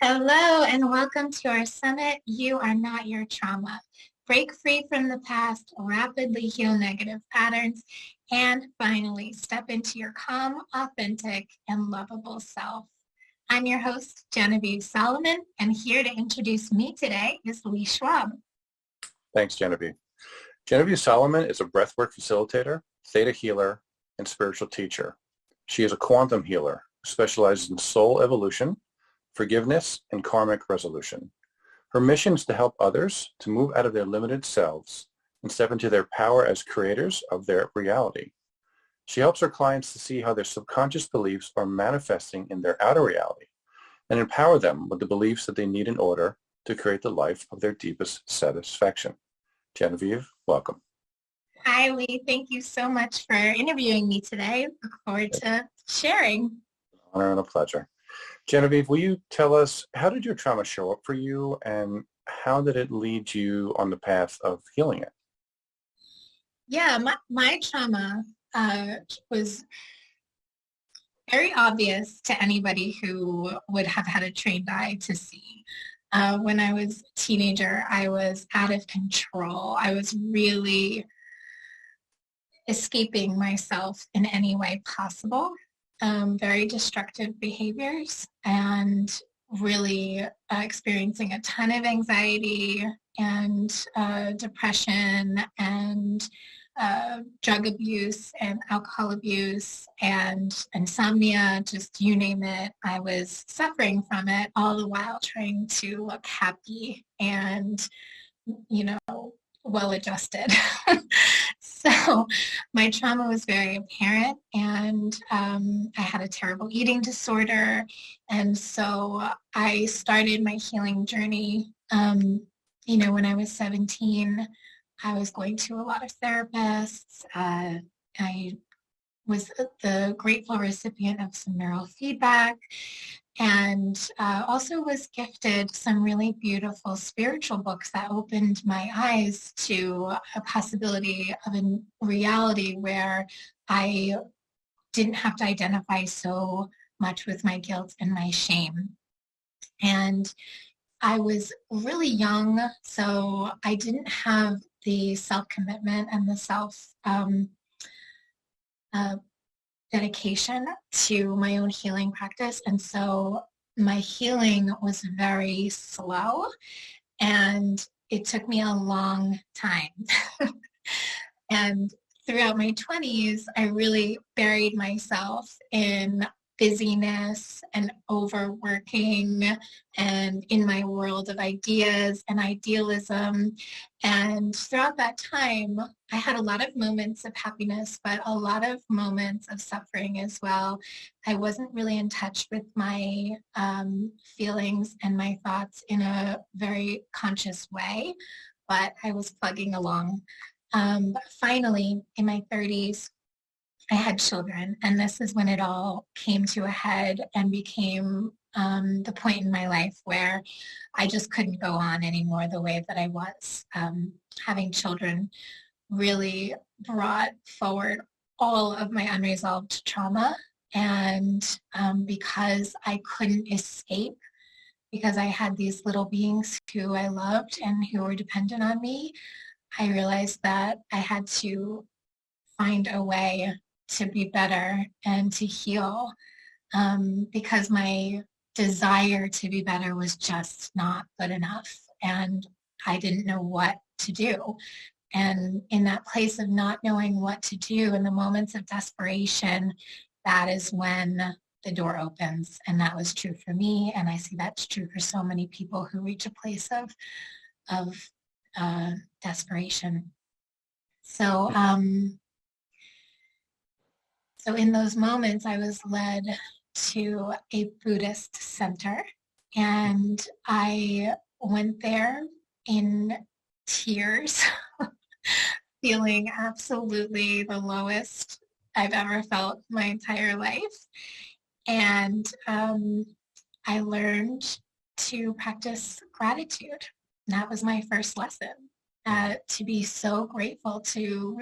Hello and welcome to our summit, You Are Not Your Trauma. Break free from the past, rapidly heal negative patterns, and finally step into your calm, authentic, and lovable self. I'm your host, Genevieve Solomon, and here to introduce me today is Lee Schwab. Thanks, Genevieve. Genevieve Solomon is a breathwork facilitator, theta healer, and spiritual teacher. She is a quantum healer who specializes in soul evolution, forgiveness, and karmic resolution. Her mission is to help others to move out of their limited selves and step into their power as creators of their reality. She helps her clients to see how their subconscious beliefs are manifesting in their outer reality and empower them with the beliefs that they need in order to create the life of their deepest satisfaction. Genevieve, welcome. Hi, Lee. Thank you so much for interviewing me today. Look forward to sharing. An honor and a pleasure. Genevieve, will you tell us, how did your trauma show up for you and how did it lead you on the path of healing it? Yeah, my trauma was very obvious to anybody who would have had a trained eye to see. When I was a teenager, I was out of control. I was really escaping myself in any way possible. Very destructive behaviors and really experiencing a ton of anxiety and depression and drug abuse and alcohol abuse and insomnia, just you name it. I was suffering from it all the while trying to look happy and, well-adjusted. So my trauma was very apparent and I had a terrible eating disorder. And so I started my healing journey, when I was 17. I was going to a lot of therapists. I was the grateful recipient of some neurofeedback and also was gifted some really beautiful spiritual books that opened my eyes to a possibility of a reality where I didn't have to identify so much with my guilt and my shame. And I was really young, so I didn't have the self-commitment and the self dedication to my own healing practice. And so my healing was very slow and it took me a long time. And throughout my 20s, I really buried myself in busyness and overworking and in my world of ideas and idealism. And throughout that time, I had a lot of moments of happiness, but a lot of moments of suffering as well. I wasn't really in touch with my feelings and my thoughts in a very conscious way, but I was plugging along. But finally, in my 30s, I had children, and this is when it all came to a head and became the point in my life where I just couldn't go on anymore the way that I was. Having children really brought forward all of my unresolved trauma, and because I couldn't escape, because I had these little beings who I loved and who were dependent on me, I realized that I had to find a way to be better and to heal, because my desire to be better was just not good enough and I didn't know what to do. And in that place of not knowing what to do, in the moments of desperation, that is when the door opens. And that was true for me, and I see that's true for so many people who reach a place of desperation. So in those moments, I was led to a Buddhist center, and I went there in tears, feeling absolutely the lowest I've ever felt my entire life. And I learned to practice gratitude. That was my first lesson. To be so grateful to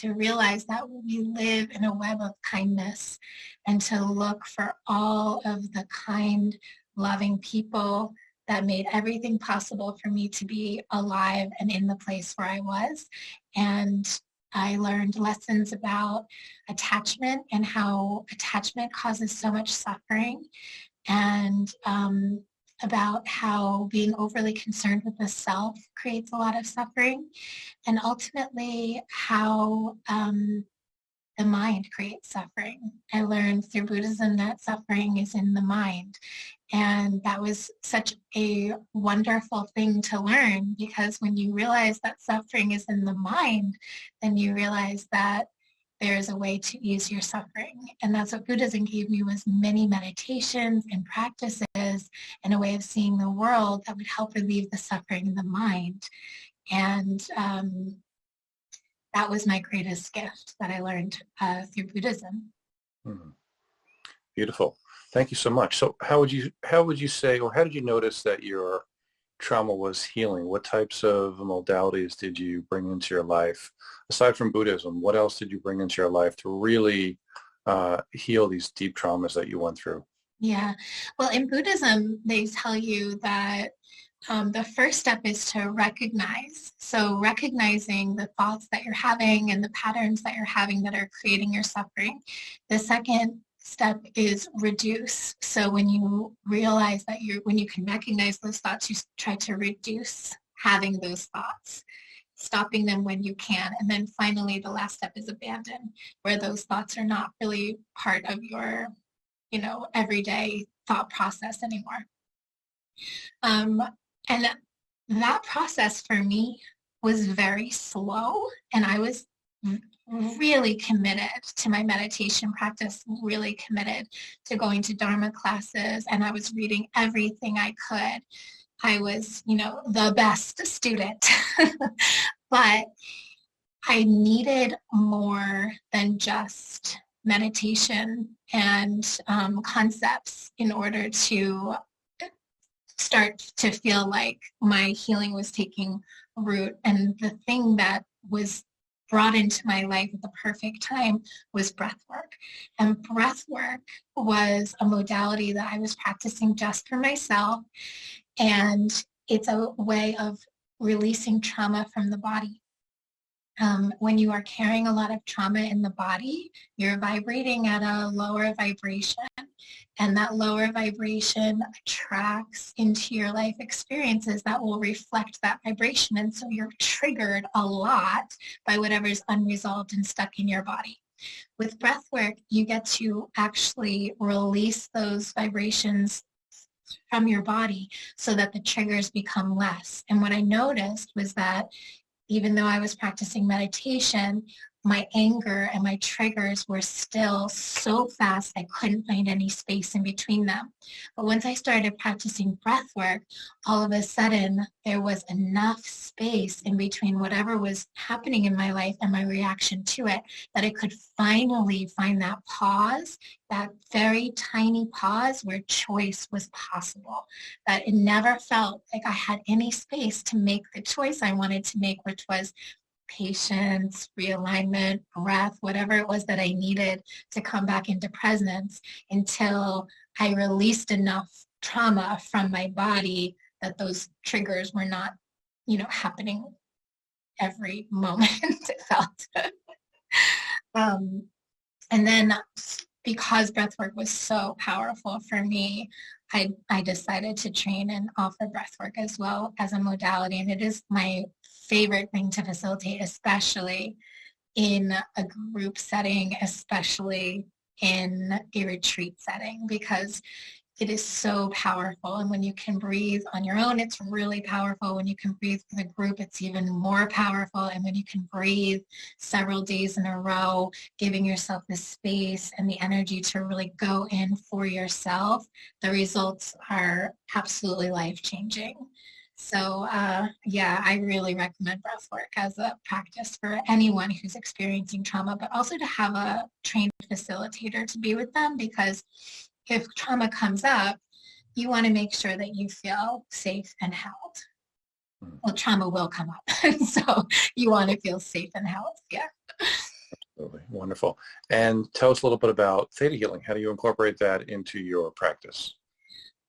realize that we live in a web of kindness, and to look for all of the kind loving people that made everything possible for me to be alive and in the place where I was. And I learned lessons about attachment and how attachment causes so much suffering, and about how being overly concerned with the self creates a lot of suffering, and ultimately how the mind creates suffering. I learned through Buddhism that suffering is in the mind. And that was such a wonderful thing to learn, because when you realize that suffering is in the mind, then you realize that there's a way to ease your suffering. And that's what Buddhism gave me, was many meditations and practices and a way of seeing the world that would help relieve the suffering in the mind. And that was my greatest gift that I learned through Buddhism. Hmm. Beautiful. Thank you so much. So how would you say, or how did you notice that your trauma was healing? What types of modalities did you bring into your life? Aside from Buddhism, what else did you bring into your life to really heal these deep traumas that you went through? Yeah. Well, in Buddhism, they tell you that the first step is to recognize. So recognizing the thoughts that you're having and the patterns that you're having that are creating your suffering. The second step is reduce. So when you realize that when you can recognize those thoughts, you try to reduce having those thoughts, stopping them when you can. And then finally, the last step is abandon, where those thoughts are not really part of your, everyday thought process anymore. And that process for me was very slow, and I was really committed to my meditation practice, really committed to going to Dharma classes, and I was reading everything I could. I was, the best student, but I needed more than just meditation and concepts in order to start to feel like my healing was taking root. And the thing that was brought into my life at the perfect time was breath work. And breath work was a modality that I was practicing just for myself. And it's a way of releasing trauma from the body. When you are carrying a lot of trauma in the body, you're vibrating at a lower vibration, and that lower vibration attracts into your life experiences that will reflect that vibration. And so you're triggered a lot by whatever's unresolved and stuck in your body. With breath work, you get to actually release those vibrations from your body so that the triggers become less. And what I noticed was that even though I was practicing meditation, my anger and my triggers were still so fast I couldn't find any space in between them. But once I started practicing breath work, all of a sudden there was enough space in between whatever was happening in my life and my reaction to it that I could finally find that pause, that very tiny pause where choice was possible. That it never felt like I had any space to make the choice I wanted to make, which was patience, realignment, breath, whatever it was that I needed to come back into presence, until I released enough trauma from my body that those triggers were not, happening every moment it felt. And then because breathwork was so powerful for me, I decided to train and offer breathwork as well as a modality. And it is my favorite thing to facilitate, especially in a group setting, especially in a retreat setting, because it is so powerful. And when you can breathe on your own, it's really powerful. When you can breathe with a group, it's even more powerful. And when you can breathe several days in a row, giving yourself the space and the energy to really go in for yourself, the results are absolutely life-changing. So I really recommend breathwork as a practice for anyone who's experiencing trauma, but also to have a trained facilitator to be with them, because if trauma comes up, you want to make sure that you feel safe and held. Well, trauma will come up, so you want to feel safe and held. Yeah. Absolutely. Wonderful. And tell us a little bit about theta healing. How do you incorporate that into your practice?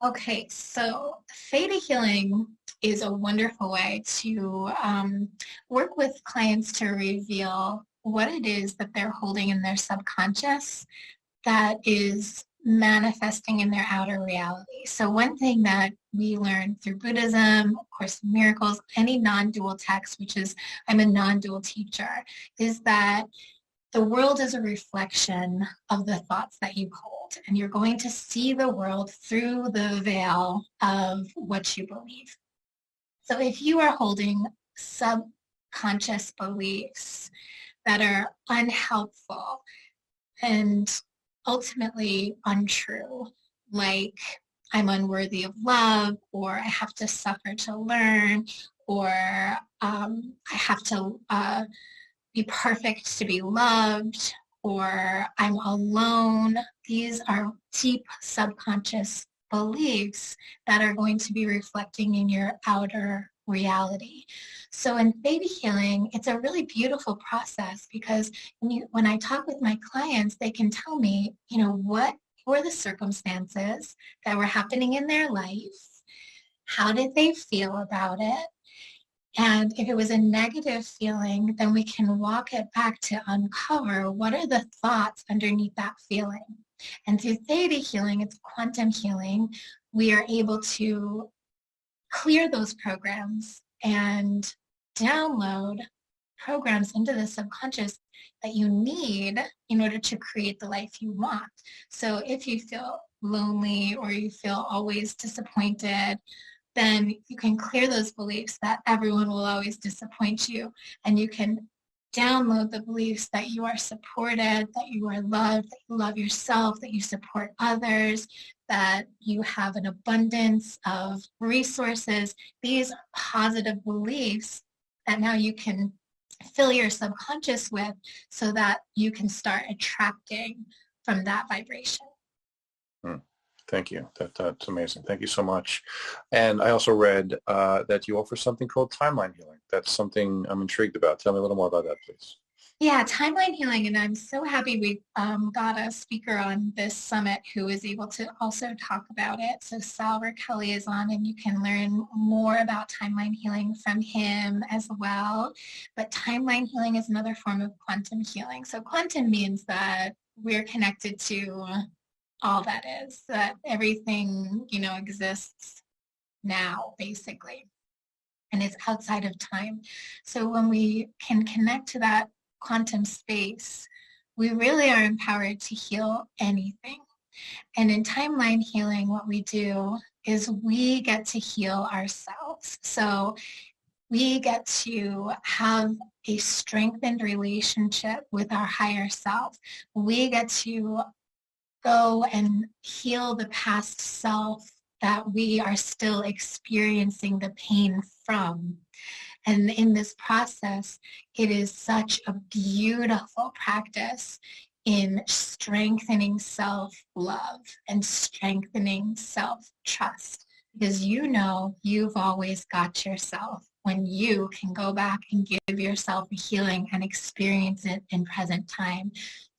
Okay, so theta healing is a wonderful way to work with clients to reveal what it is that they're holding in their subconscious that is manifesting in their outer reality. So one thing that we learn through Buddhism, of course, miracles, any non-dual text, which is I'm a non-dual teacher, is that the world is a reflection of the thoughts that you hold, and you're going to see the world through the veil of what you believe. So if you are holding subconscious beliefs that are unhelpful and ultimately untrue, like I'm unworthy of love, or I have to suffer to learn, or I have to be perfect to be loved, or I'm alone. These are deep subconscious beliefs that are going to be reflecting in your outer reality. So in baby healing, it's a really beautiful process because when I talk with my clients, they can tell me, what were the circumstances that were happening in their life? How did they feel about it? And if it was a negative feeling, then we can walk it back to uncover what are the thoughts underneath that feeling. And through theta healing, it's quantum healing, we are able to clear those programs and download programs into the subconscious that you need in order to create the life you want. So if you feel lonely or you feel always disappointed, then you can clear those beliefs that everyone will always disappoint you, and you can download the beliefs that you are supported, that you are loved, that you love yourself, that you support others, that you have an abundance of resources. These are positive beliefs that now you can fill your subconscious with so that you can start attracting from that vibration. Hmm. Thank you. That's amazing. Thank you so much. And I also read that you offer something called timeline healing. That's something I'm intrigued about. Tell me a little more about that, please. Yeah, timeline healing, and I'm so happy we got a speaker on this summit who is able to also talk about it. So Sal Kelly is on, and you can learn more about timeline healing from him as well. But timeline healing is another form of quantum healing. So quantum means that we're connected to all that is, that everything, exists now, basically, and it's outside of time. So when we can connect to that quantum space, we really are empowered to heal anything. And in timeline healing, what we do is we get to heal ourselves. So we get to have a strengthened relationship with our higher self. We get to go and heal the past self that we are still experiencing the pain from. And in this process, it is such a beautiful practice in strengthening self-love and strengthening self-trust, because you've always got yourself when you can go back and give yourself a healing and experience it in present time.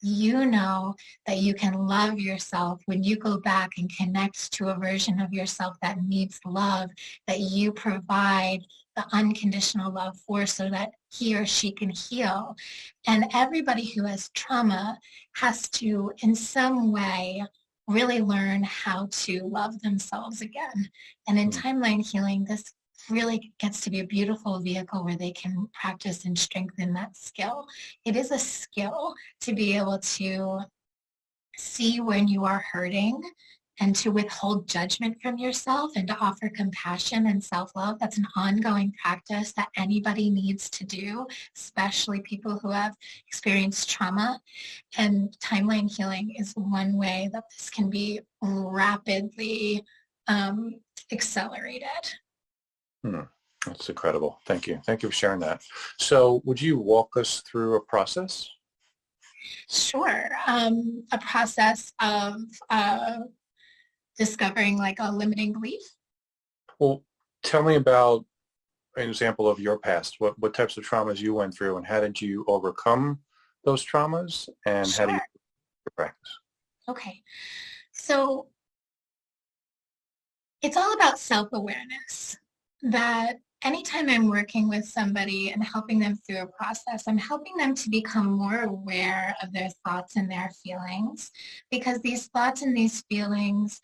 You know that you can love yourself when you go back and connect to a version of yourself that needs love, that you provide the unconditional love for, so that he or she can heal. And everybody who has trauma has to, in some way, really learn how to love themselves again. And in Hmm. timeline healing, this really gets to be a beautiful vehicle where they can practice and strengthen that skill. It is a skill to be able to see when you are hurting and to withhold judgment from yourself and to offer compassion and self-love. That's an ongoing practice that anybody needs to do, especially people who have experienced trauma. And timeline healing is one way that this can be rapidly accelerated. Hmm. That's incredible. Thank you. Thank you for sharing that. So would you walk us through a process? Sure. A process of discovering like a limiting belief. Well, tell me about an example of your past. What types of traumas you went through, and how did you overcome those traumas, and how do you Sure. practice? Okay. So It's all about self-awareness. That anytime I'm working with somebody and helping them through a process, I'm helping them to become more aware of their thoughts and their feelings, because these thoughts and these feelings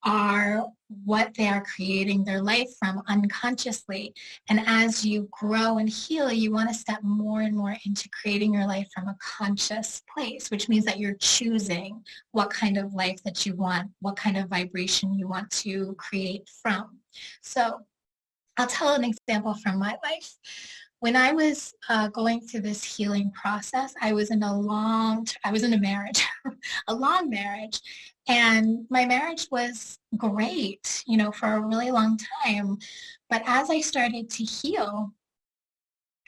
are what they are creating their life from unconsciously. And as you grow and heal, you want to step more and more into creating your life from a conscious place, which means that you're choosing what kind of life that you want, what kind of vibration you want to create from. So I'll tell an example from my life. When I was going through this healing process, I was in a marriage, a long marriage, and my marriage was great, for a really long time. But as I started to heal,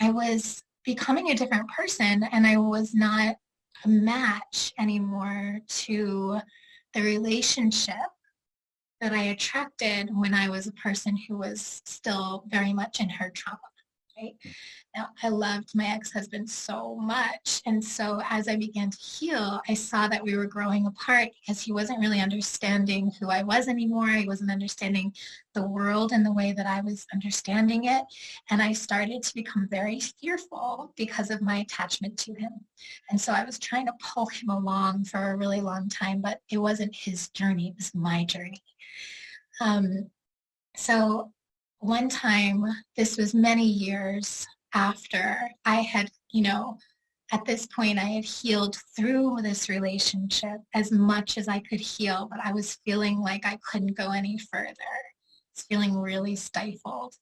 I was becoming a different person, and I was not a match anymore to the relationship that I attracted when I was a person who was still very much in her trauma, right? Now, I loved my ex-husband so much. And so as I began to heal, I saw that we were growing apart because he wasn't really understanding who I was anymore. He wasn't understanding the world in the way that I was understanding it. And I started to become very fearful because of my attachment to him. And so I was trying to pull him along for a really long time, but it wasn't his journey, it was my journey. So one time, this was many years after I had, at this point I had healed through this relationship as much as I could heal, but I was feeling like I couldn't go any further. I was feeling really stifled.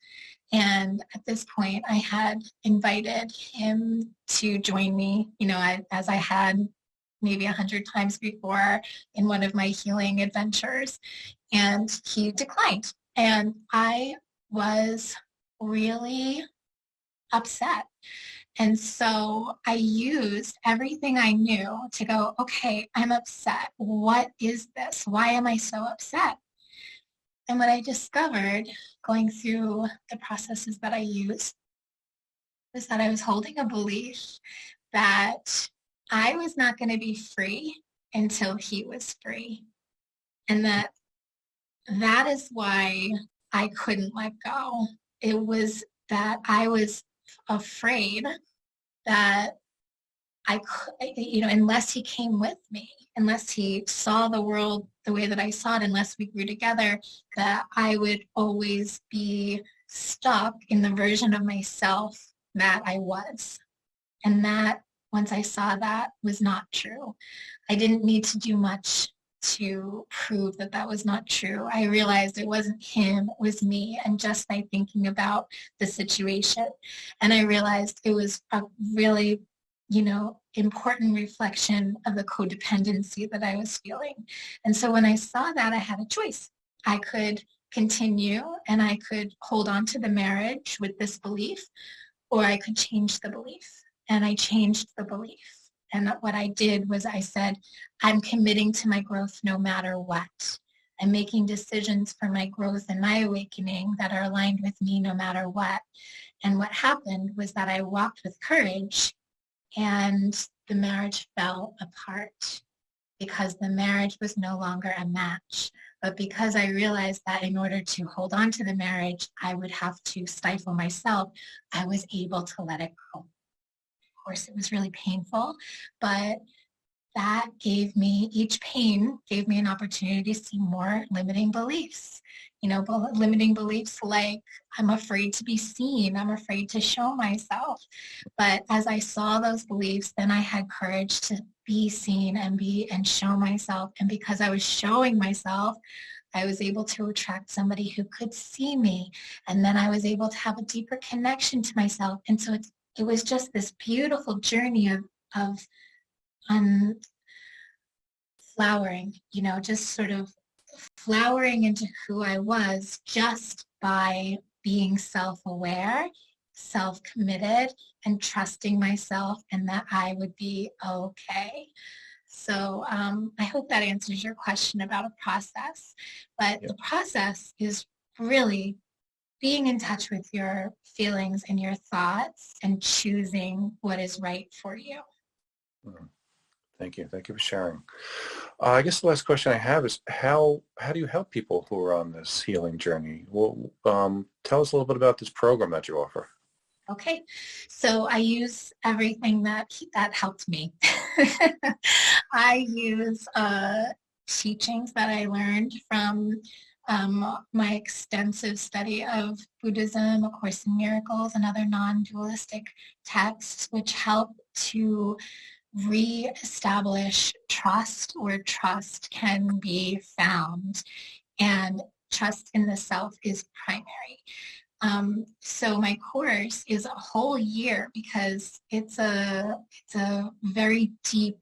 And at this point, I had invited him to join me, as I had maybe 100 times before in one of my healing adventures. And he declined. And I was really upset. And so I used everything I knew to go, okay, I'm upset. What is this? Why am I so upset? And what I discovered going through the processes that I used was that I was holding a belief that I was not going to be free until he was free. And that is why I couldn't let go. It was that I was afraid that I could, unless he came with me, unless he saw the world the way that I saw it, unless we grew together, that I would always be stuck in the version of myself that I was. And that, once I saw that, was not true. I didn't need to do much to prove that that was not true. I realized it wasn't him, it was me, and just by thinking about the situation. And I realized it was a really, important reflection of the codependency that I was feeling. And so when I saw that, I had a choice. I could continue and I could hold on to the marriage with this belief, or I could change the belief. And I changed the belief. And what I did was I said, I'm committing to my growth no matter what. I'm making decisions for my growth and my awakening that are aligned with me no matter what. And what happened was that I walked with courage, and the marriage fell apart because the marriage was no longer a match. But because I realized that in order to hold on to the marriage, I would have to stifle myself, I was able to let it go. Of course, it was really painful, but that each pain gave me an opportunity to see more limiting beliefs. Limiting beliefs like I'm afraid to be seen, I'm afraid to show myself. But as I saw those beliefs, then I had courage to be seen and show myself. And because I was showing myself, I was able to attract somebody who could see me. And then I was able to have a deeper connection to myself. And so it was just this beautiful journey of flowering, just sort of flowering into who I was just by being self-aware, self-committed, and trusting myself and that I would be okay. So I hope that answers your question about a process. But the process is really being in touch with your feelings and your thoughts and choosing what is right for you. Thank you. Thank you for sharing. I guess the last question I have is how do you help people who are on this healing journey? Well, tell us a little bit about this program that you offer. Okay, so I use everything that helped me. I use teachings that I learned from my extensive study of Buddhism, A Course in Miracles, and other non-dualistic texts, which help to re-establish trust where trust can be found. And trust in the self is primary. So my course is a whole year because it's a very deep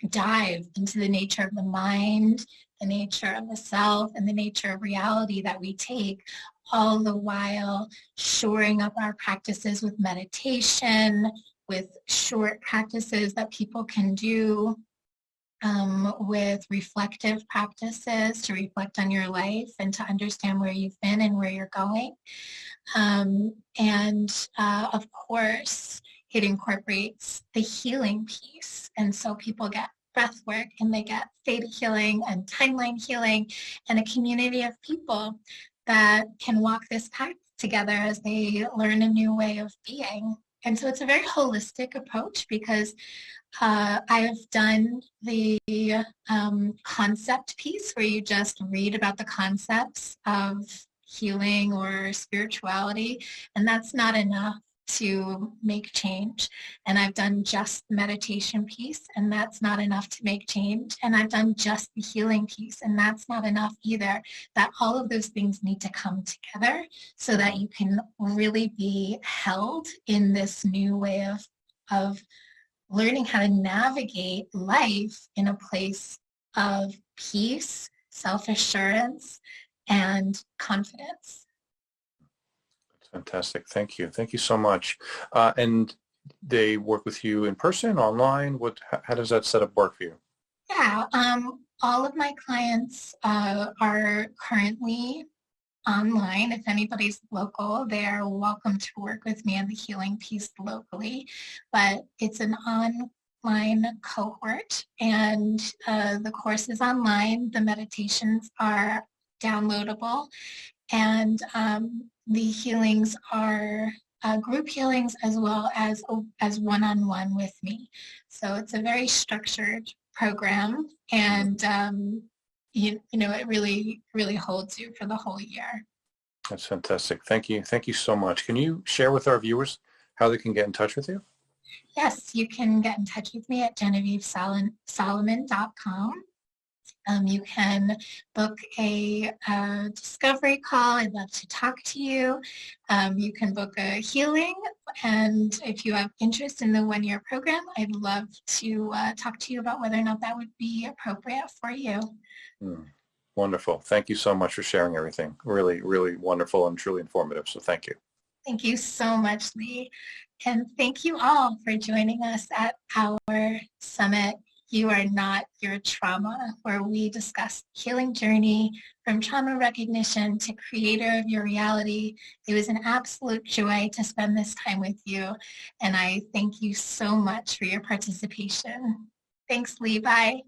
dive into the nature of the mind, the nature of the self, and the nature of reality that we take, all the while shoring up our practices with meditation, with short practices that people can do, with reflective practices to reflect on your life and to understand where you've been and where you're going. Of course, it incorporates the healing piece. And so people get breathwork and they get theta healing and timeline healing and a community of people that can walk this path together as they learn a new way of being. And so it's a very holistic approach because I have done the concept piece where you just read about the concepts of healing or spirituality, and that's not enough to make change. And I've done just the meditation piece, and that's not enough to make change. And I've done just the healing piece, and that's not enough either. That all of those things need to come together so that you can really be held in this new way of learning how to navigate life in a place of peace, self-assurance, and confidence. That's fantastic. Thank you. Thank you so much. And they work with you in person, online? How does that setup work for you? Yeah, all of my clients are currently online. If anybody's local, they're welcome to work with me on the healing piece locally, but it's an online cohort, and the course is online. The meditations are downloadable, and the healings are group healings as well as one-on-one with me. So it's a very structured program, and you know, it really holds you for the whole year. That's fantastic. Thank you. Thank you so much. Can you share with our viewers how they can get in touch with you? Yes, you can get in touch with me at GenevieveSolomon.com. You can book a discovery call. I'd love to talk to you. You can book a healing. And if you have interest in the one-year program, I'd love to talk to you about whether or not that would be appropriate for you. Wonderful. Thank you so much for sharing everything. Really, really wonderful and truly informative. So thank you. Thank you so much, Lee. And thank you all for joining us at our summit, You Are Not Your Trauma, where we discuss healing journey from trauma recognition to creator of your reality. It was an absolute joy to spend this time with you. And I thank you so much for your participation. Thanks, Lee. Bye.